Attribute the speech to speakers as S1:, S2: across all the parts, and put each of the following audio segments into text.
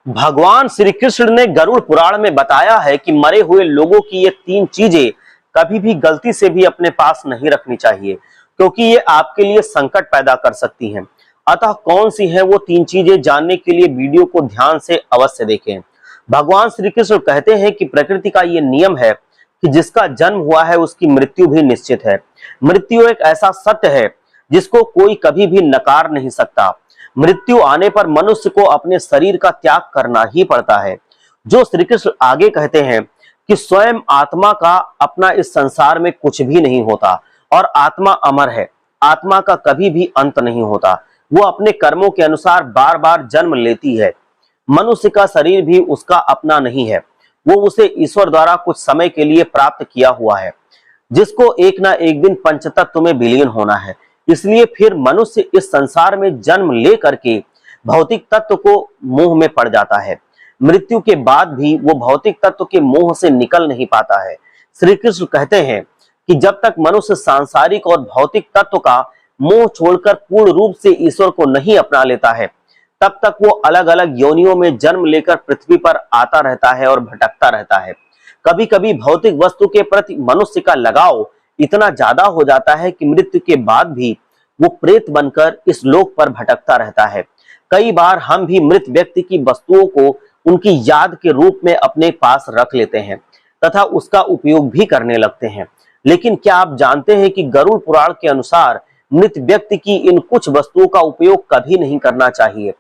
S1: भगवान श्री कृष्ण ने गरुड़ पुराण में बताया है कि मरे हुए लोगों की ये तीन चीजें कभी भी गलती से भी अपने पास नहीं रखनी चाहिए, क्योंकि ये आपके लिए संकट पैदा कर सकती हैं। अतः कौन सी है वो तीन चीजें, जानने के लिए वीडियो को ध्यान से अवश्य देखें। भगवान श्री कृष्ण कहते हैं कि प्रकृति का ये नियम है कि जिसका जन्म हुआ है उसकी मृत्यु भी निश्चित है। मृत्यु एक ऐसा सत्य है जिसको कोई कभी भी नकार नहीं सकता। मृत्यु आने पर मनुष्य को अपने शरीर का त्याग करना ही पड़ता है। जो श्री कृष्ण आगे कहते हैं कि स्वयं आत्मा का अपना इस संसार में कुछ भी नहीं होता और आत्मा अमर है, आत्मा का कभी भी अंत नहीं होता। वो अपने कर्मों के अनुसार बार बार जन्म लेती है। मनुष्य का शरीर भी उसका अपना नहीं है, वो उसे ईश्वर द्वारा कुछ समय के लिए प्राप्त किया हुआ है, जिसको एक ना एक दिन पंचतत्व में विलीन होना है। इसलिए फिर मनुष्य इस संसार में जन्म ले करके भौतिक तत्व को मोह में पड़ जाता है। मृत्यु के बाद भी वो भौतिक तत्व के मोह से निकल नहीं पाता है। श्री कृष्ण कहते हैं कि जब तक मनुष्य सांसारिक और भौतिक तत्व का मोह छोड़कर पूर्ण रूप से ईश्वर को नहीं अपना लेता है, तब तक वो अलग अलग योनियों में जन्म लेकर पृथ्वी पर आता रहता है और भटकता रहता है। कभी कभी भौतिक वस्तु के प्रति मनुष्य का लगाव इतना ज्यादा हो जाता है कि मृत्यु के बाद भी वो प्रेत बनकर इस लोक पर भटकता रहता है। कई बार हम भी मृत व्यक्ति की वस्तुओं को उनकी याद के रूप में अपने पास रख लेते हैं तथा उसका उपयोग भी करने लगते हैं। लेकिन क्या आप जानते हैं कि गरुड़ पुराण के अनुसार मृत व्यक्ति की इन कुछ वस्तुओं का उपयोग कभी नहीं करना चाहिए,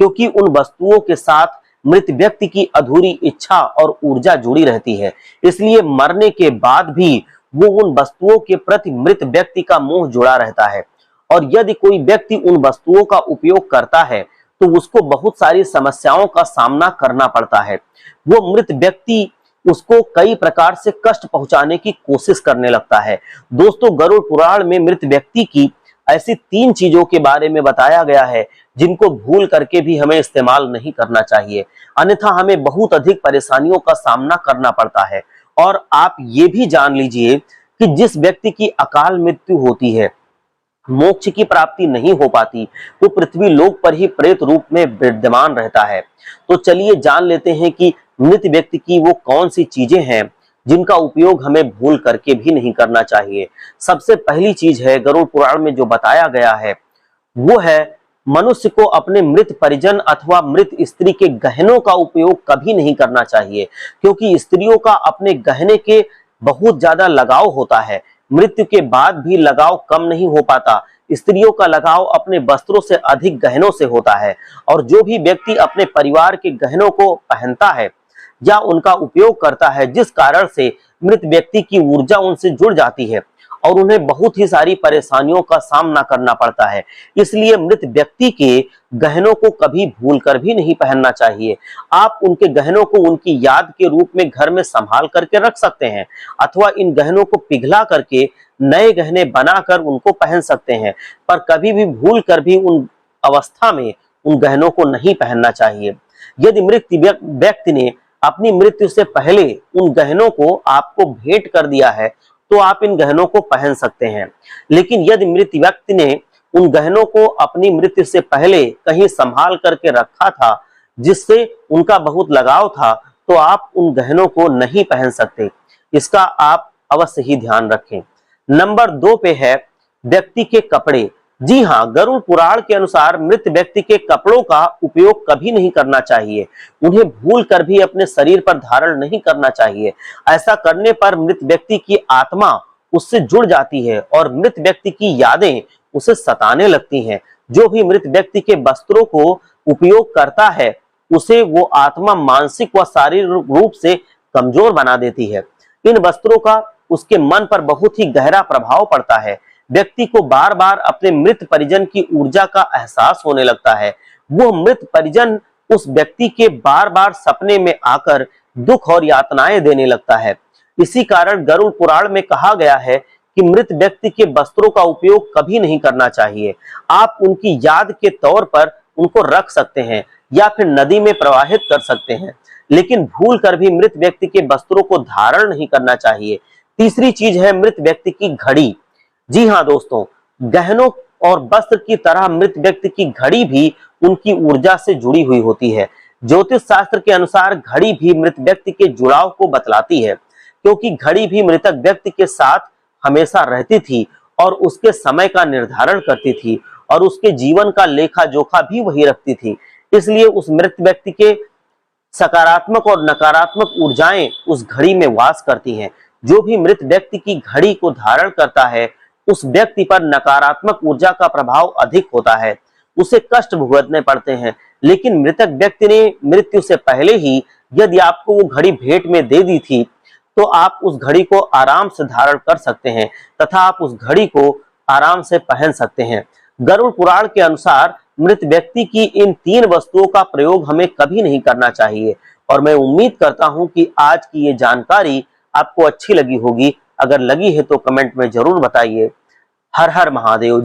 S1: क्योंकि उन वस्तुओं के साथ मृत व्यक्ति की अधूरी इच्छा और ऊर्जा जुड़ी रहती है। इसलिए मरने के बाद भी वो उन वस्तुओं के प्रति मृत व्यक्ति का मोह जुड़ा रहता है, और यदि कोई व्यक्ति उन वस्तुओं का उपयोग करता है तो उसको बहुत सारी समस्याओं का सामना करना पड़ता है। वो मृत व्यक्ति उसको कई प्रकार से कष्ट पहुंचाने की कोशिश करने लगता है। दोस्तों, गरुड़ पुराण में मृत व्यक्ति की ऐसी तीन चीजों के बारे में बताया गया है जिनको भूल करके भी हमें इस्तेमाल नहीं करना चाहिए, अन्यथा हमें बहुत अधिक परेशानियों का सामना करना पड़ता है। और आप ये भी जान लीजिए कि जिस व्यक्ति की अकाल मृत्यु होती है, मोक्ष की प्राप्ति नहीं हो पाती, वो पृथ्वी लोक पर ही प्रेत रूप में विद्यमान रहता है। तो चलिए जान लेते हैं कि मृत व्यक्ति की वो कौन सी चीजें हैं जिनका उपयोग हमें भूल करके भी नहीं करना चाहिए। सबसे पहली चीज है, गरुड़ पुराण में जो बताया गया है वो है मनुष्य को अपने मृत परिजन अथवा मृत स्त्री के गहनों का उपयोग कभी नहीं करना चाहिए, क्योंकि स्त्रियों का अपने गहने के बहुत ज्यादा लगाव होता है। मृत्यु के बाद भी लगाव कम नहीं हो पाता। स्त्रियों का लगाव अपने वस्त्रों से अधिक गहनों से होता है, और जो भी व्यक्ति अपने परिवार के गहनों को पहनता है या उनका उपयोग करता है, जिस कारण से मृत व्यक्ति की ऊर्जा उनसे जुड़ जाती है और उन्हें बहुत ही सारी परेशानियों का सामना करना पड़ता है। इसलिए मृत व्यक्ति के गहनों को कभी भूल कर भी नहीं पहनना चाहिए। आप उनके गहनों को उनकी याद के रूप में घर में संभाल करके रख सकते हैं, अथवा इन गहनों को पिघला करके नए गहने बनाकर उनको पहन सकते हैं, पर कभी भी भूल कर भी उन अवस्था में उन गहनों को नहीं पहनना चाहिए। यदि मृत व्यक्ति ने अपनी मृत्यु से पहले उन गहनों को आपको भेंट कर दिया है तो आप इन गहनों को पहन सकते हैं। लेकिन यदि मृत व्यक्ति ने उन गहनों को अपनी मृत्यु से पहले कहीं संभाल करके रखा था, जिससे उनका बहुत लगाव था, तो आप उन गहनों को नहीं पहन सकते। इसका आप अवश्य ही ध्यान रखें। नंबर 2 पे है व्यक्ति के कपड़े। जी हाँ, गरुड़ पुराण के अनुसार मृत व्यक्ति के कपड़ों का उपयोग कभी नहीं करना चाहिए। उन्हें भूल कर भी अपने शरीर पर धारण नहीं करना चाहिए। ऐसा करने पर मृत व्यक्ति की आत्मा उससे जुड़ जाती है और मृत व्यक्ति की यादें उसे सताने लगती हैं। जो भी मृत व्यक्ति के वस्त्रों को उपयोग करता है उसे वो आत्मा मानसिक व शारीरिक रूप से कमजोर बना देती है। इन वस्त्रों का उसके मन पर बहुत ही गहरा प्रभाव पड़ता है। व्यक्ति को बार बार अपने मृत परिजन की ऊर्जा का एहसास होने लगता है। वो मृत परिजन उस व्यक्ति के बार बार सपने में आकर दुख और यातनाएं देने लगता है। इसी कारण गरुड़ पुराण में कहा गया है कि मृत व्यक्ति के वस्त्रों का उपयोग कभी नहीं करना चाहिए। आप उनकी याद के तौर पर उनको रख सकते हैं या फिर नदी में प्रवाहित कर सकते हैं, लेकिन भूल कर भी मृत व्यक्ति के वस्त्रों को धारण नहीं करना चाहिए। तीसरी चीज है मृत व्यक्ति की घड़ी। जी हाँ दोस्तों, गहनों और वस्त्र की तरह मृत व्यक्ति की घड़ी भी उनकी ऊर्जा से जुड़ी हुई होती है। ज्योतिष शास्त्र के अनुसार घड़ी भी मृत व्यक्ति के जुड़ाव को बतलाती है, क्योंकि घड़ी भी मृतक व्यक्ति के साथ हमेशा रहती थी और उसके समय का निर्धारण करती थी और उसके जीवन का लेखा जोखा भी वही रखती थी। इसलिए उस मृत व्यक्ति के सकारात्मक और नकारात्मक ऊर्जाएं उस घड़ी में वास करती हैं। जो भी मृत व्यक्ति की घड़ी को धारण करता है, उस व्यक्ति पर नकारात्मक ऊर्जा का प्रभाव अधिक होता है, उसे कष्ट भुगतने पड़ते हैं। लेकिन मृतक व्यक्ति ने मृत्यु से पहले ही यदि आपको वो घड़ी भेंट में दे दी थी, तो आप उस घड़ी को आराम से धारण कर सकते हैं तथा आप उस घड़ी को आराम से पहन सकते हैं। गरुड़ पुराण के अनुसार मृत व्यक्ति की इन 3 वस्तुओं का प्रयोग हमें कभी नहीं करना चाहिए और मैं उम्मीद करता हूं कि आज की ये जानकारी आपको अच्छी लगी होगी। अगर लगी है तो कमेंट में जरूर बताइए। हर हर महादेव।